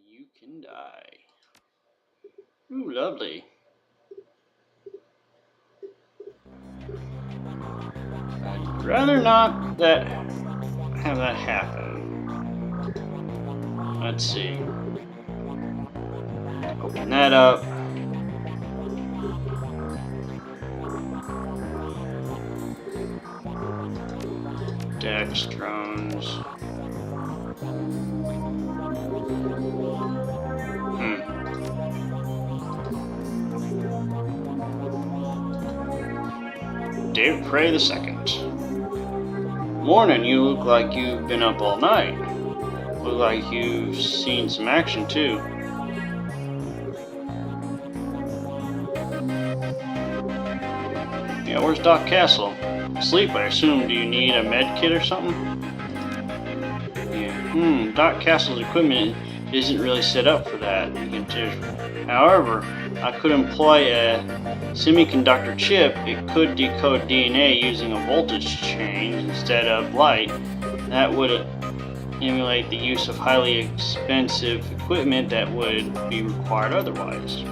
You can die. Ooh, lovely. I'd rather not have that happen. Let's see. Open that up. Dex, drones. David Prey II. Morning, you look like you've been up all night. Look like you've seen some action too. Yeah, where's Doc Castle? Asleep, I assume. Do you need a med kit or something? Yeah. Doc Castle's equipment isn't really set up for that. However, I could employ a semiconductor chip. It could decode DNA using a voltage change instead of light. That would emulate the use of highly expensive equipment that would be required otherwise.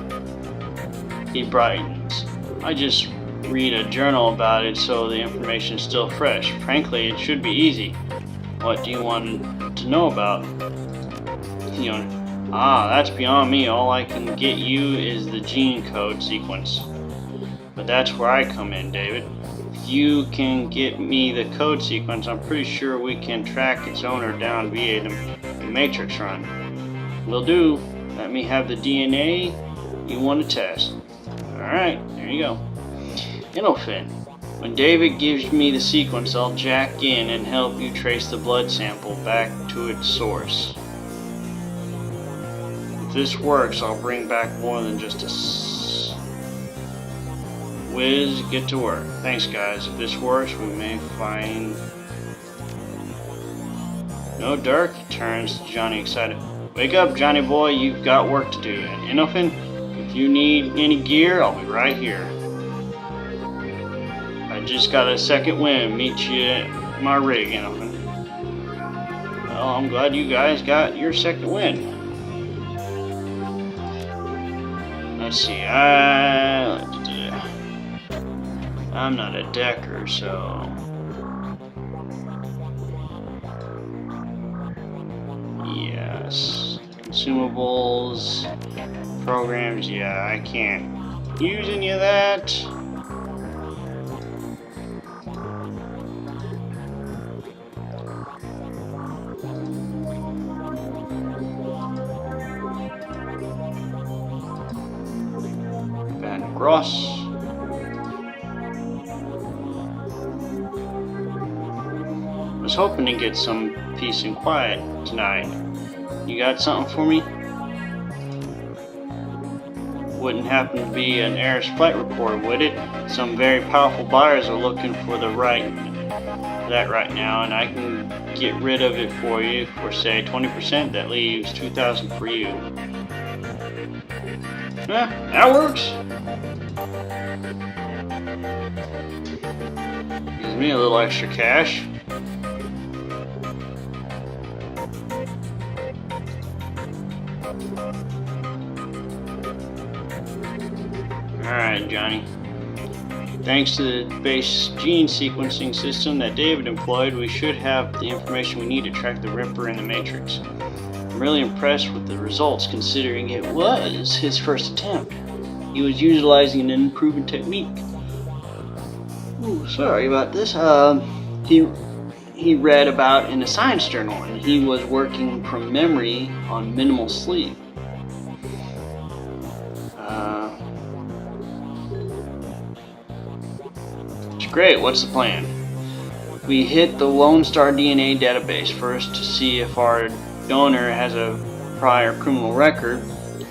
He brightens. I just read a journal about it, so the information is still fresh. Frankly, it should be easy. What do you want to know about? That's beyond me. All I can get you is the gene code sequence. But that's where I come in, David. If you can get me the code sequence, I'm pretty sure we can track its owner down via the Matrix run. Will do. Let me have the DNA you want to test. Alright, there you go. Innofin. When David gives me the sequence, I'll jack in and help you trace the blood sample back to its source. If this works, I'll bring back more than just a whiz. Get to work. Thanks, guys. If this works, we may find... No, Dirk, he turns to Johnny excited. Wake up, Johnny boy, you've got work to do. And Innofin, if you need any gear, I'll be right here. I just got a second wind. Meet you at my rig, Innofin. Well, I'm glad you guys got your second wind. Let's see, I'm not a decker, so... Yes. Consumables, programs, yeah, I can't use any of that. Gross. I was hoping to get some peace and quiet tonight. You got something for me? Wouldn't happen to be an Air's flight reporter, would it? Some very powerful buyers are looking for that right now, and I can get rid of it for you for say 20%. That leaves $2,000 for you. That works. Gives me a little extra cash. Alright, Johnny. Thanks to the base gene sequencing system that David employed, we should have the information we need to track the Ripper in the Matrix. I'm really impressed with the results, considering it was his first attempt. He was utilizing an unproven technique. Ooh, sorry about this. He read about in a science journal, and he was working from memory on minimal sleep. It's great. What's the plan? We hit the Lone Star DNA database first to see if our donor has a prior criminal record.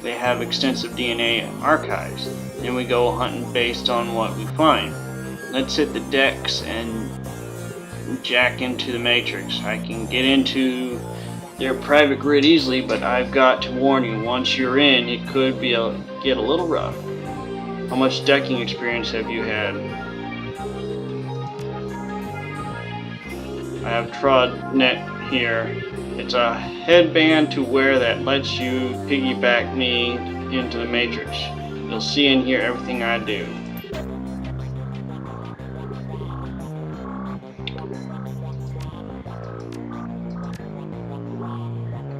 They have extensive DNA archives. Then we go hunting based on what we find. Let's hit the decks and jack into the Matrix. I can get into their private grid easily, but I've got to warn you, once you're in, it could get a little rough. How much decking experience have you had? I have trod net here. It's a headband to wear that lets you piggyback me into the Matrix. You'll see and hear everything I do.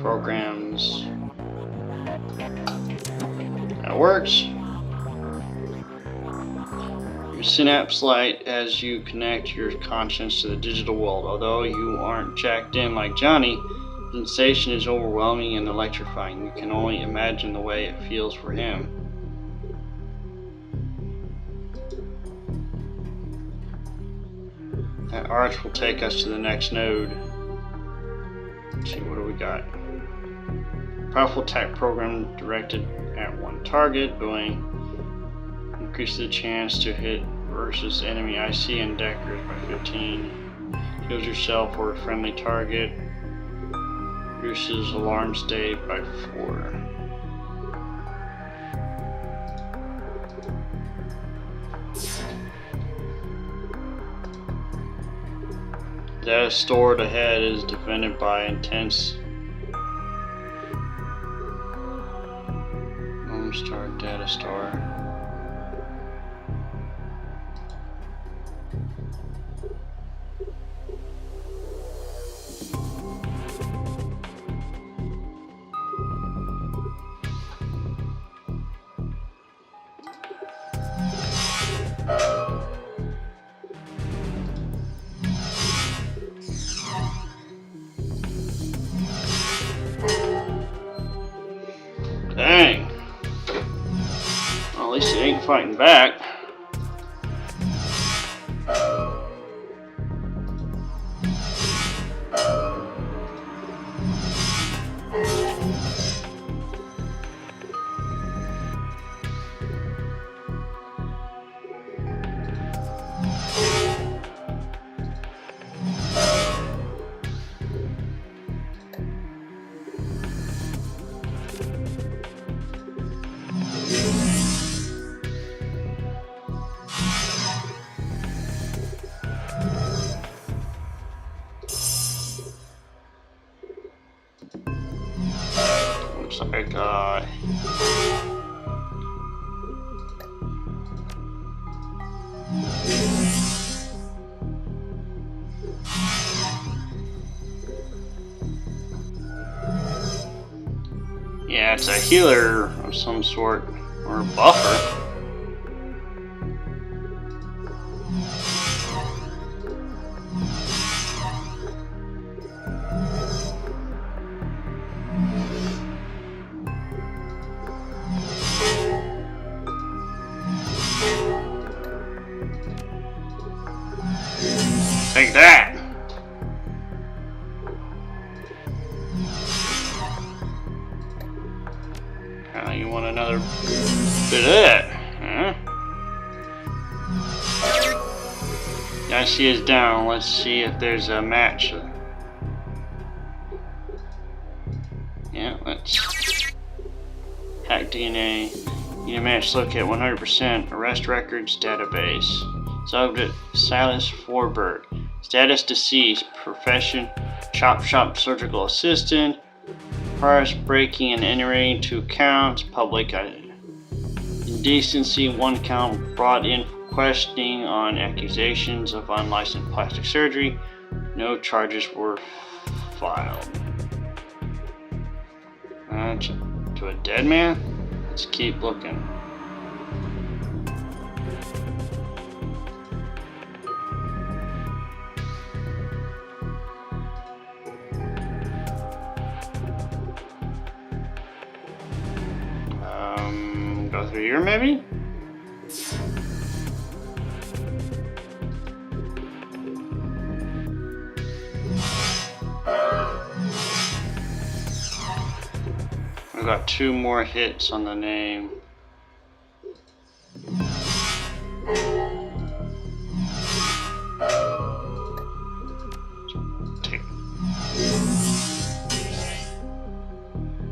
Programs. That works. Your synapse light as you connect your conscience to the digital world. Although you aren't jacked in like Johnny, the sensation is overwhelming and electrifying. You can only imagine the way it feels for him. That arch will take us to the next node. Let's see, what do we got? Powerful attack program directed at one target. Going increases the chance to hit versus enemy IC and Deckers by 15. Heals yourself or a friendly target. Reduces alarm state by 4. Data stored ahead is defended by intense. Start data store. Dang. Well, at least it ain't fighting back. Looks like yeah, it's a healer of some sort, or a buffer. Take that! You want another bit of that, huh? IC is down. Let's see if there's a match. Yeah, let's hack DNA. Need a match. Look at 100% arrest records database. Subject Silas Forberg. Status deceased. Profession chop shop surgical assistant. Priors breaking and entering 2 counts. Public indecency 1 count. Brought in for questioning on accusations of unlicensed plastic surgery. No charges were filed. To a dead man? Let's keep looking. Go through here maybe? We've got 2 more hits on the name.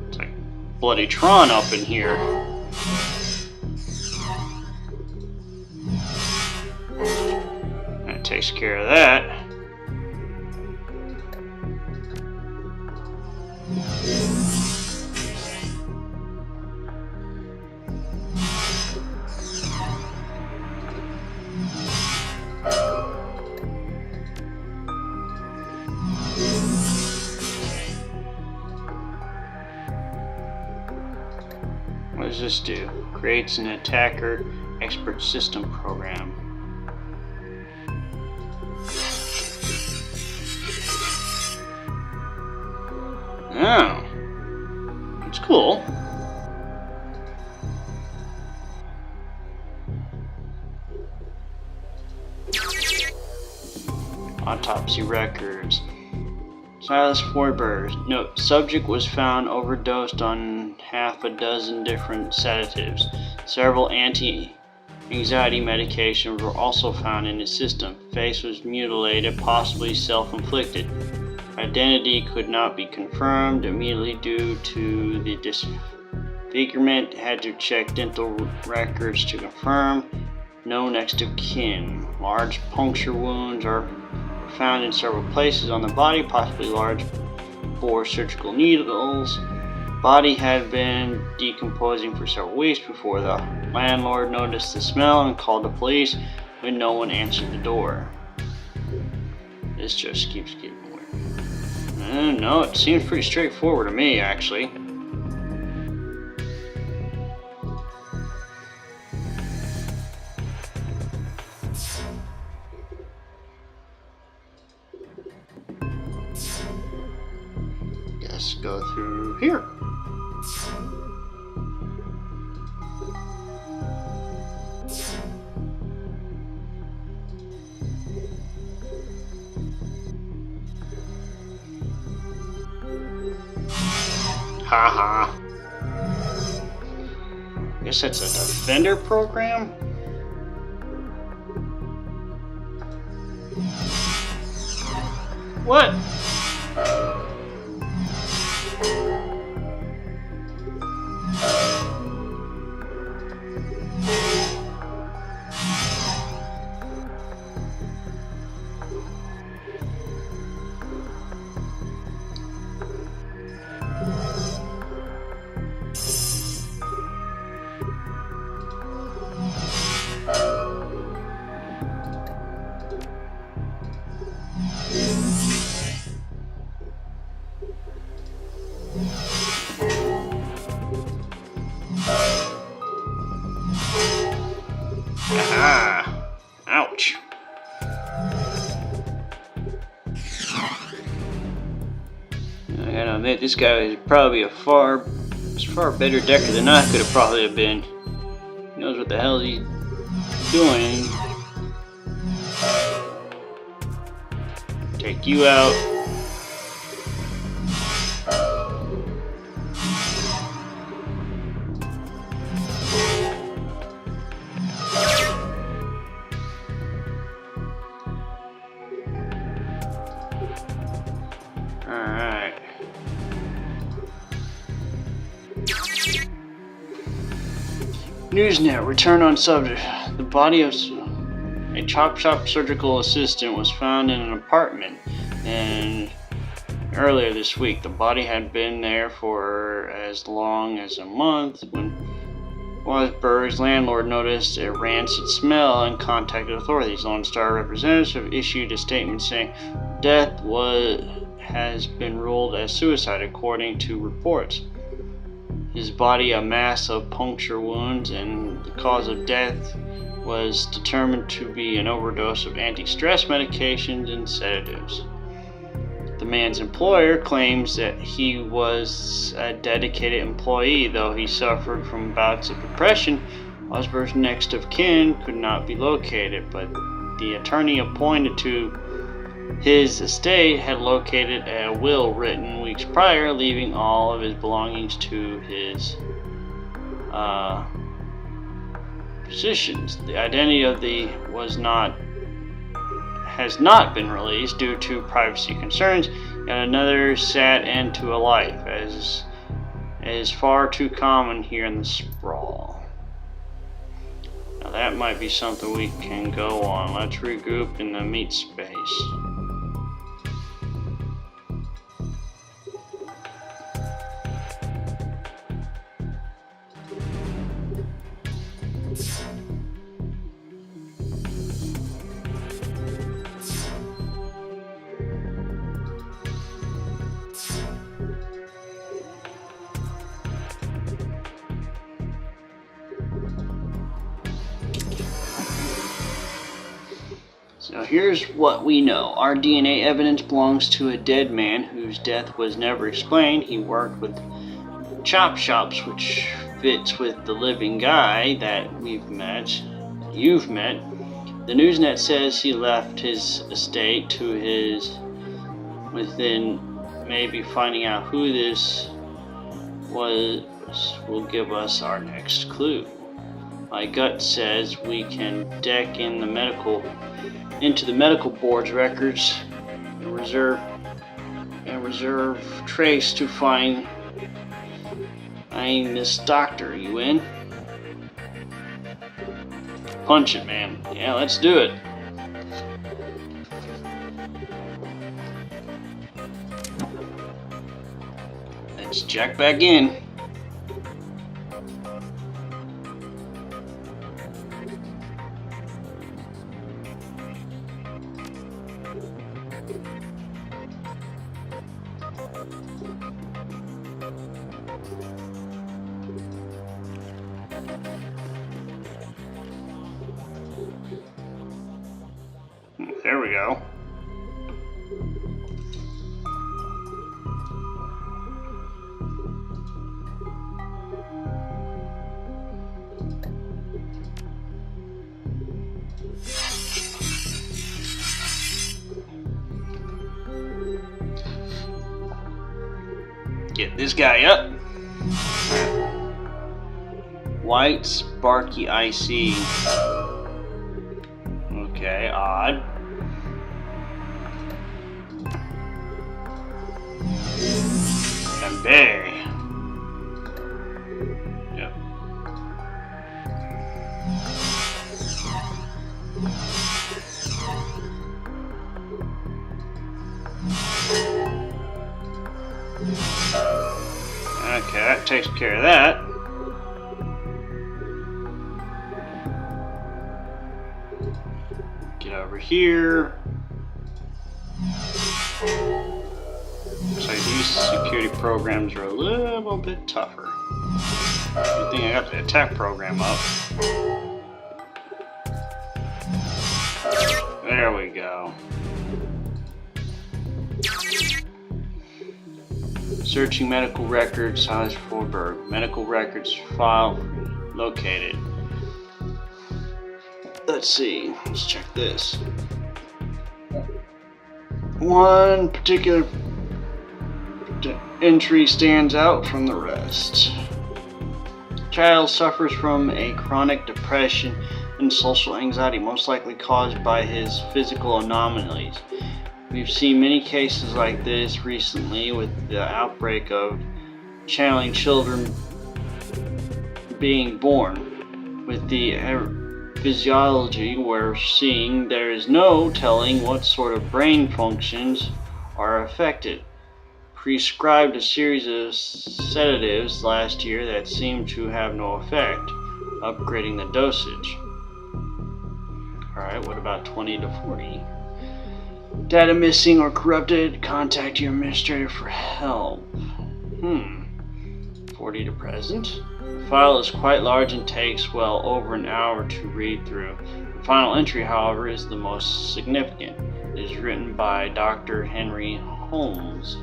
It's like Bloody Tron up in here. That takes care of that. What does this do? Creates an attacker expert system program. Oh, it's cool. Autopsy records. Silas Forbers. Note, subject was found overdosed on half a dozen different sedatives. Several anti-anxiety medications were also found in his system. Face was mutilated, possibly self-inflicted. Identity could not be confirmed immediately due to the disfigurement. Had to check dental records to confirm. No next of kin. Large puncture wounds are found in several places on the body, possibly large bore surgical needles. Body had been decomposing for several weeks before the landlord noticed the smell and called the police, but no one answered the door. This just keeps getting weird. No, it seems pretty straightforward to me, actually. Let's go through here. Haha. Guess that's a defender program? What? Ah, ouch. I gotta admit, this guy is probably a far better decker than I could have probably have been. He knows what the hell he's doing. Take you out. Alright. Newsnet, return on subject. The body of a chop shop surgical assistant was found in an apartment, and earlier this week the body had been there for as long as a month when Wasberg's landlord noticed a rancid smell and contacted authorities. Lone Star representative issued a statement saying death has been ruled as suicide according to reports. His body a mass of puncture wounds, and the cause of death was determined to be an overdose of anti-stress medications and sedatives. The man's employer claims that he was a dedicated employee, though he suffered from bouts of depression. Osborne's next of kin could not be located, but the attorney appointed to his estate had located a will written weeks prior, leaving all of his belongings to his physicians. The identity of the has not been released due to privacy concerns, and another sad end to a life, as is far too common here in the sprawl. Now that might be something we can go on. Let's regroup in the meat space. here's what we know. Our DNA evidence belongs to a dead man whose death was never explained. He worked with chop shops, which fits with the living guy that you've met. The Newsnet says he left his estate to his within. Maybe finding out who this was will give us our next clue. My gut says we can deck in into the medical board's records and reserve trace to find this doctor. You in? Punch it, man. Yeah, let's do it. Let's check back in. There we go. Get this guy up. White sparky IC. Okay, odd. And Bay. Yep. Okay, that takes care of that. Get over here. Looks like these security programs are a little bit tougher. Good thing I got the attack program up. There we go. Searching medical records, Silas Forberg. Medical records file located. Let's see. Let's check this. One particular entry stands out from the rest. Child suffers from a chronic depression and social anxiety, most likely caused by his physical anomalies. We've seen many cases like this recently with the outbreak of channeling children being born. With the physiology we're seeing, there is no telling what sort of brain functions are affected. Prescribed a series of sedatives last year that seemed to have no effect, upgrading the dosage. Alright, what about 20 to 40? Data missing or corrupted, contact your administrator for help. 40 to present. The file is quite large and takes well over an hour to read through. The final entry, however, is the most significant. It is written by Dr. Henry Holmes.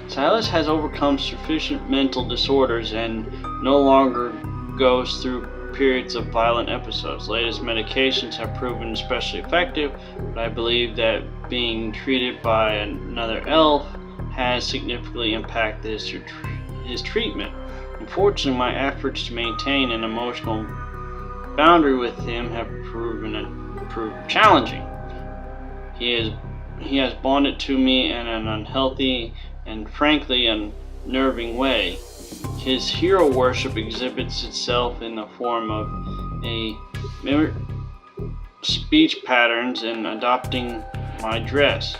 Silas has overcome sufficient mental disorders and no longer goes through periods of violent episodes. Latest medications have proven especially effective, but I believe that being treated by another elf has significantly impacted his treatment. Unfortunately, my efforts to maintain an emotional boundary with him have proved challenging. He has bonded to me in an unhealthy and frankly unnerving way. His hero worship exhibits itself in the form of speech patterns and adopting my dress.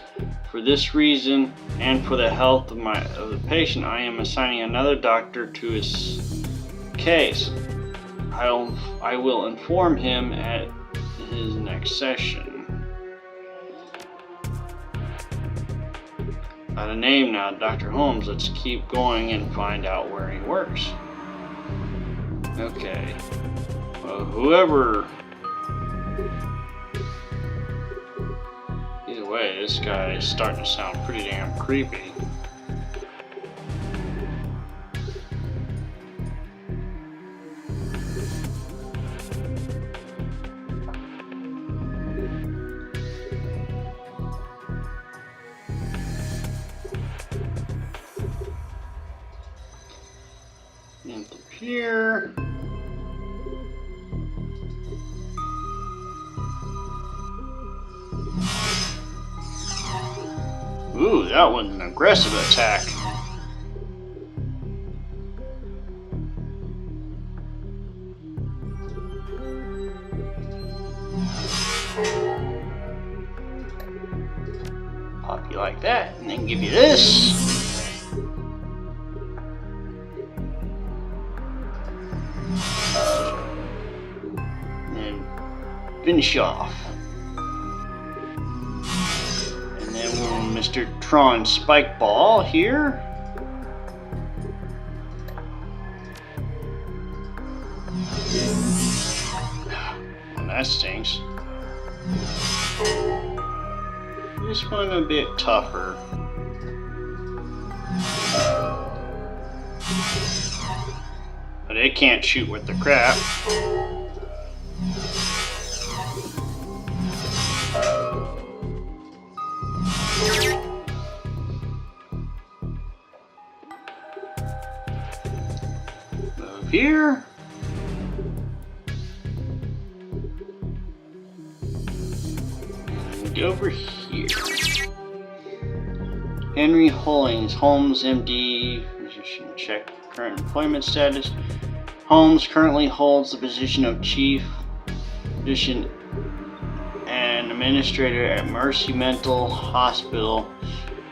For this reason, and for the health of the patient, I am assigning another doctor to his case. I will inform him at his next session. Got a name now, Dr. Holmes. Let's keep going and find out where he works. Okay. Whoever... Either way, this guy is starting to sound pretty damn creepy. And through here. Ooh, that was an aggressive attack. Pop you like that, and then give you this. And finish you off. And then we'll Mr. Tron Spike Ball here. Well, that stinks. This one a bit tougher. But it can't shoot with the crap. Move here. And over here. Henry Hollings, Holmes, MD, position check current employment status. Holmes currently holds the position of chief physician and administrator at Mercy Mental Hospital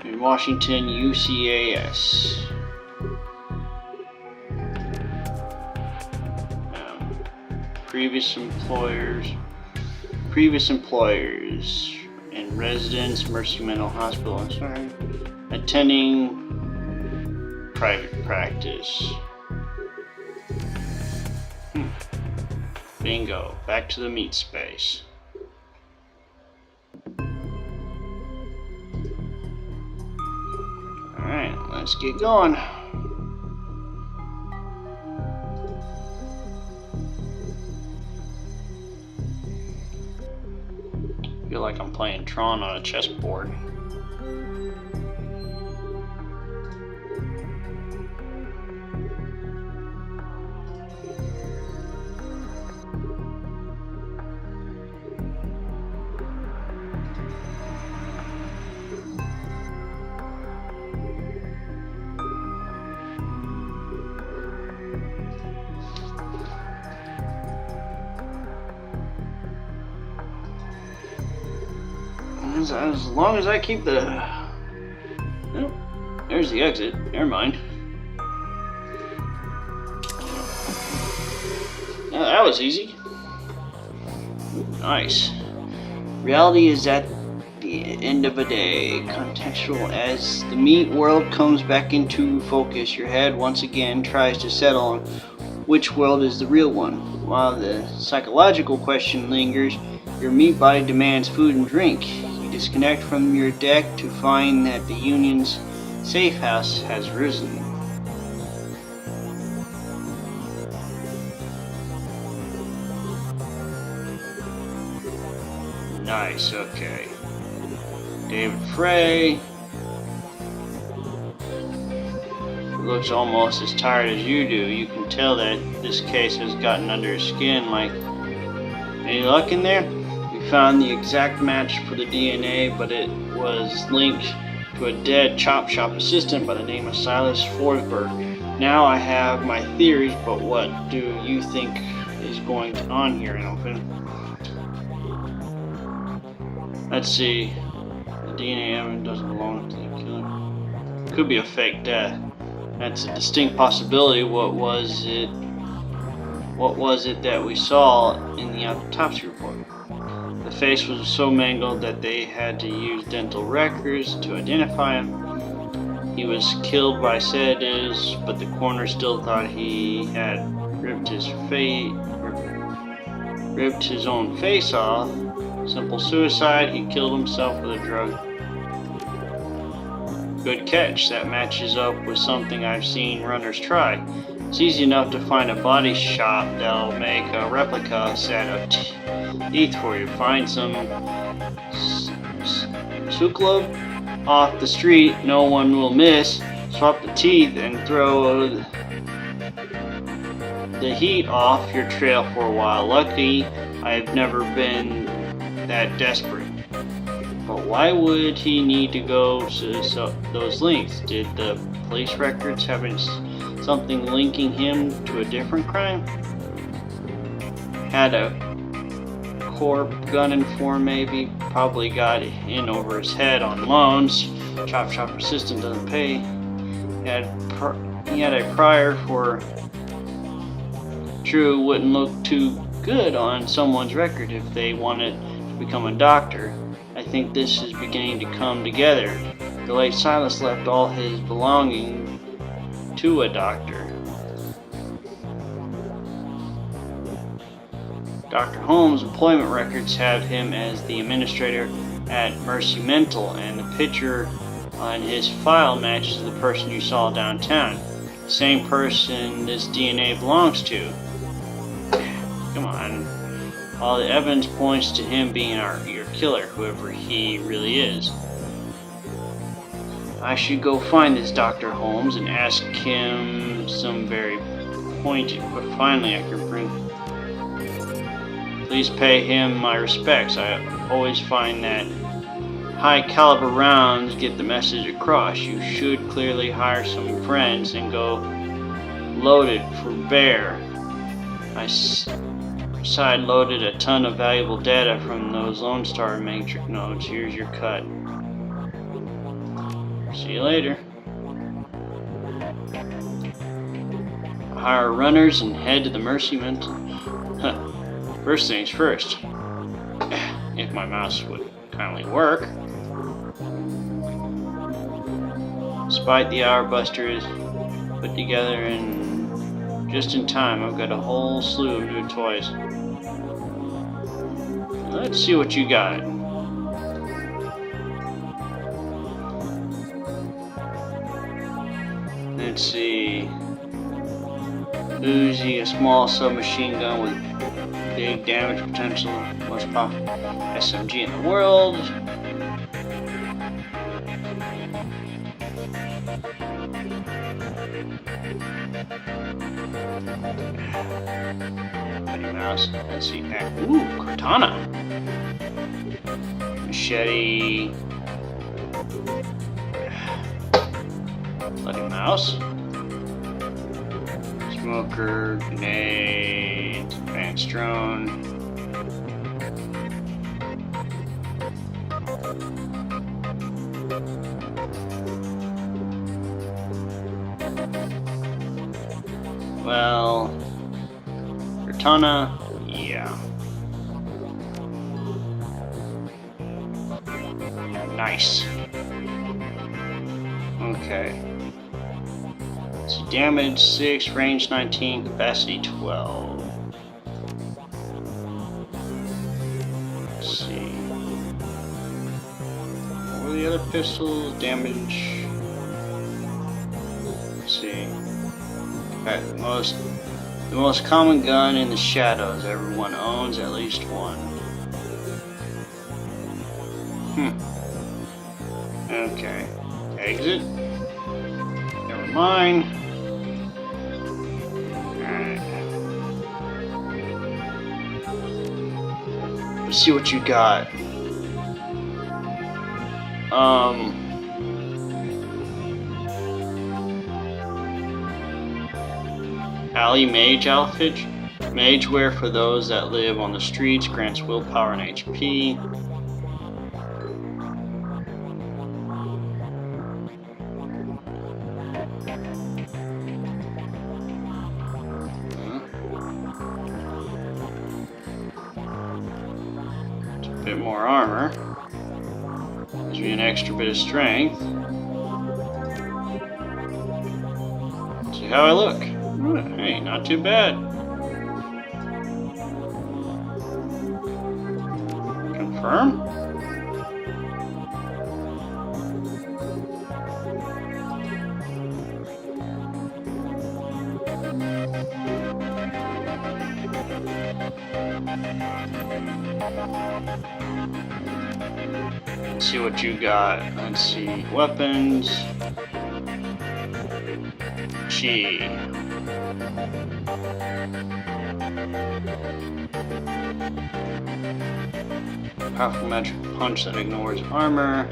in Washington, UCAS. Previous employers and residents, Mercy Mental Hospital, I'm sorry, attending private practice. Bingo, back to the meat space. Alright, let's get going. I feel like I'm playing Tron on a chessboard. As long as I keep the... Oh, there's the exit. Never mind. Yeah, that was easy. Nice. Reality is at the end of a day. Contextual. As the meat world comes back into focus, your head once again tries to settle on which world is the real one. While the psychological question lingers, your meat body demands food and drink. Disconnect from your deck to find that the Union's safe house has risen. Nice, okay. David Frey looks almost as tired as you do. You can tell that this case has gotten under his skin. Like, any luck in there? Found the exact match for the DNA, but it was linked to a dead chop shop assistant by the name of Silas Forsberg. Now I have my theories, but what do you think is going on here, Elfin? Let's see. The DNA evidence doesn't belong to the killer. Could be a fake death. That's a distinct possibility. What was it that we saw in the autopsy report? The face was so mangled that they had to use dental records to identify him. He was killed by sedatives, but the coroner still thought he had ripped his face ripped his own face off. Simple suicide, he killed himself with a drug. Good catch, that matches up with something I've seen runners try. It's easy enough to find a body shop that'll make a replica set of teeth for you. Find some suklub off the street, no one will miss. Swap the teeth and throw the heat off your trail for a while. Lucky I've never been that desperate. But why would he need to go to those lengths? Did the police records have something linking him to a different crime? Had a corp gunning for him maybe? Probably got in over his head on loans. Chopper system doesn't pay. He had a prior for True wouldn't look too good on someone's record if they wanted to become a doctor. I think this is beginning to come together. The late Silas left all his belongings to a doctor. Dr. Holmes' employment records have him as the administrator at Mercy Mental, and the picture on his file matches the person you saw downtown. The same person this DNA belongs to. Come on. All the evidence points to him being your killer, whoever he really is. I should go find this Dr. Holmes and ask him some very pointed, but finally I can bring. Please pay him my respects. I always find that high caliber rounds get the message across. You should clearly hire some friends and go loaded for bear. I side loaded a ton of valuable data from those Lone Star Matrix nodes. Here's your cut. See you later. Hire runners and head to the Mercy Mental. Huh. First things first. If my mouse would kindly work. Despite the hour buster is put together and just in time, I've got a whole slew of new toys. Let's see what you got. Let's see. Uzi, a small submachine gun with big damage potential, most popular SMG in the world. Mighty Mouse. Let's see. Ooh, Cortana. Machete. Bloody Mouse. Smoker, grenade, advanced drone. Well, Cortana, yeah. Nice. Okay. So damage 6, range 19, capacity 12. Let's see. What were the other pistols? Damage. Let's see. The most common gun in the shadows. Everyone owns at least one. Okay. Exit. Never mind. Alright. Let's see what you got. Alley Mage outfit. Mage wear for those that live on the streets, grants willpower and HP. It's a bit more armor. Gives me an extra bit of strength. See how I look. Hey, not too bad. Confirm? Let's see what you got. Let's see. Weapons. Chi. Powerful magic punch that ignores armor.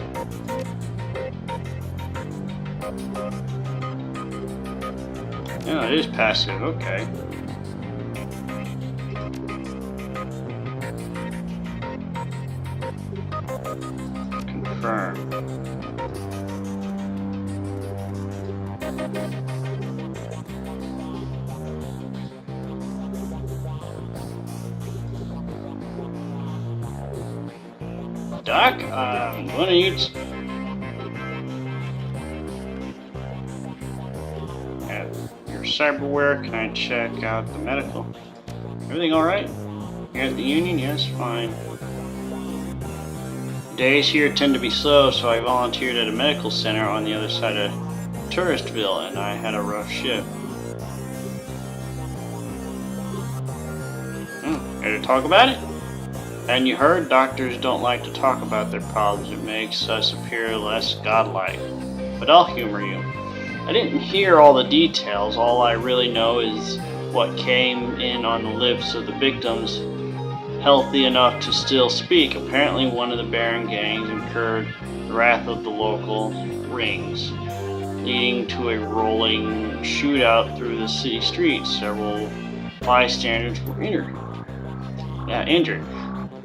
No, it is passive. Okay. Confirm. Doc, I'm gonna eat. Your cyberware. Can I check out the medical? Everything alright? You're at the union? Yes, fine. Days here tend to be slow, so I volunteered at a medical center on the other side of Touristville, and I had a rough shift. Here to talk about it? And you heard doctors don't like to talk about their problems. It makes us appear less godlike. But I'll humor you. I didn't hear all the details. All I really know is what came in on the lips of the victims, healthy enough to still speak. Apparently one of the Baron gangs incurred the wrath of the local rings, leading to a rolling shootout through the city streets. Several bystanders were injured.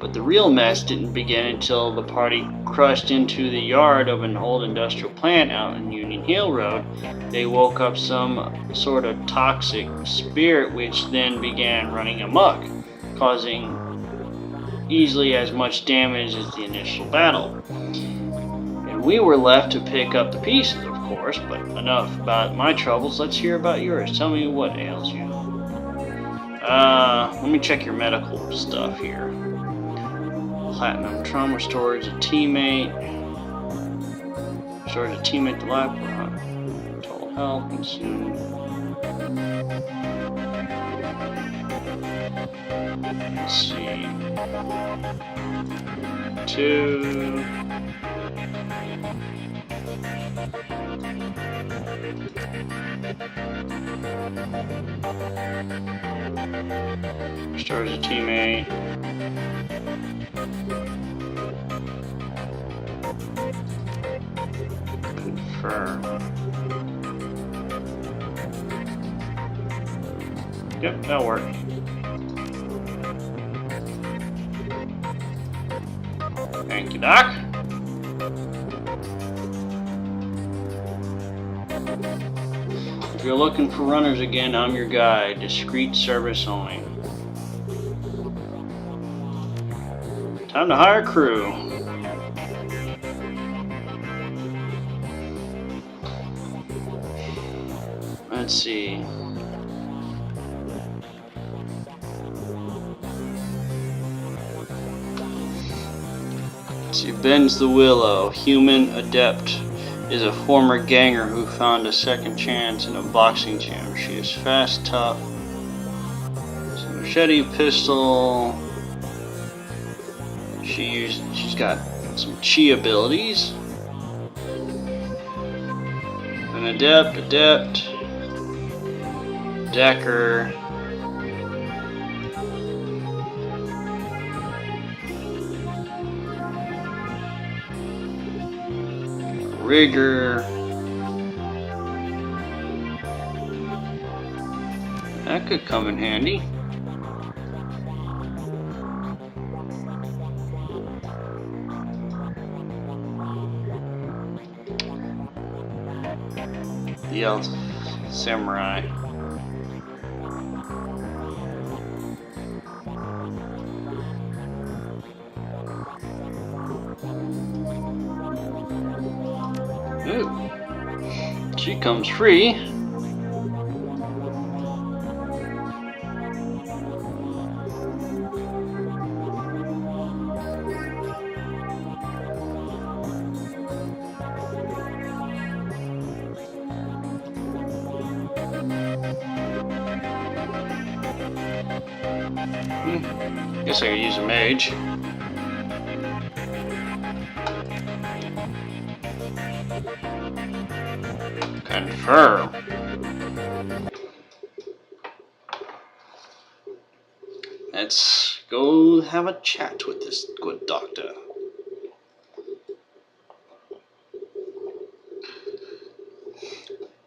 But the real mess didn't begin until the party crushed into the yard of an old industrial plant out in Union Hill Road. They woke up some sort of toxic spirit which then began running amok, causing easily as much damage as the initial battle. And we were left to pick up the pieces, of course, but enough about my troubles. Let's hear about yours. Tell me what ails you. Let me check your medical stuff here. Platinum trauma restores a teammate. Restores a teammate to life. Total health consumed. Let's see. 2. Restores a teammate. Confirm. Yep, that'll work. Thank you, Doc. If you're looking for runners again, I'm your guy. Discreet service only. Time to hire crew. Let's see. Ben's the Willow, human adept, is a former ganger who found a second chance in a boxing gym. She is fast, tough, it's a machete, pistol. She's got some chi abilities. An adept, Decker. Rigger. That could come in handy. The elf samurai. Ooh. She comes free. Guess I could use a mage. Confirm. Let's go have a chat with this good doctor.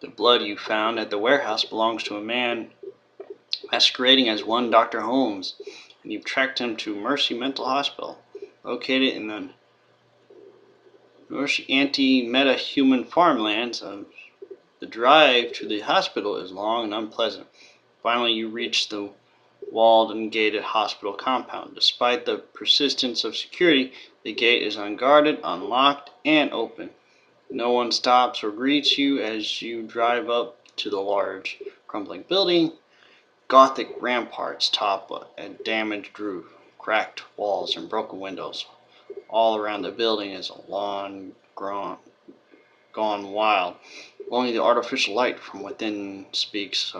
The blood you found at the warehouse belongs to a man masquerading as one Dr. Holmes, and you've tracked him to Mercy Mental Hospital, located in the North anti-meta-human farmlands. The drive to the hospital is long and unpleasant. Finally, you reach the walled and gated hospital compound. Despite the persistence of security, the gate is unguarded, unlocked, and open. No one stops or greets you as you drive up to the large, crumbling building. Gothic ramparts top a damaged roof, cracked walls, and broken windows. All around the building is a lawn gone wild. Only the artificial light from within speaks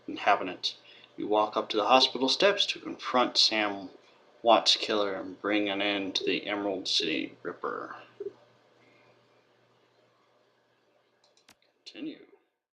inhabitants. You walk up to the hospital steps to confront Sam Watt's killer and bring an end to the Emerald City Ripper. Continue.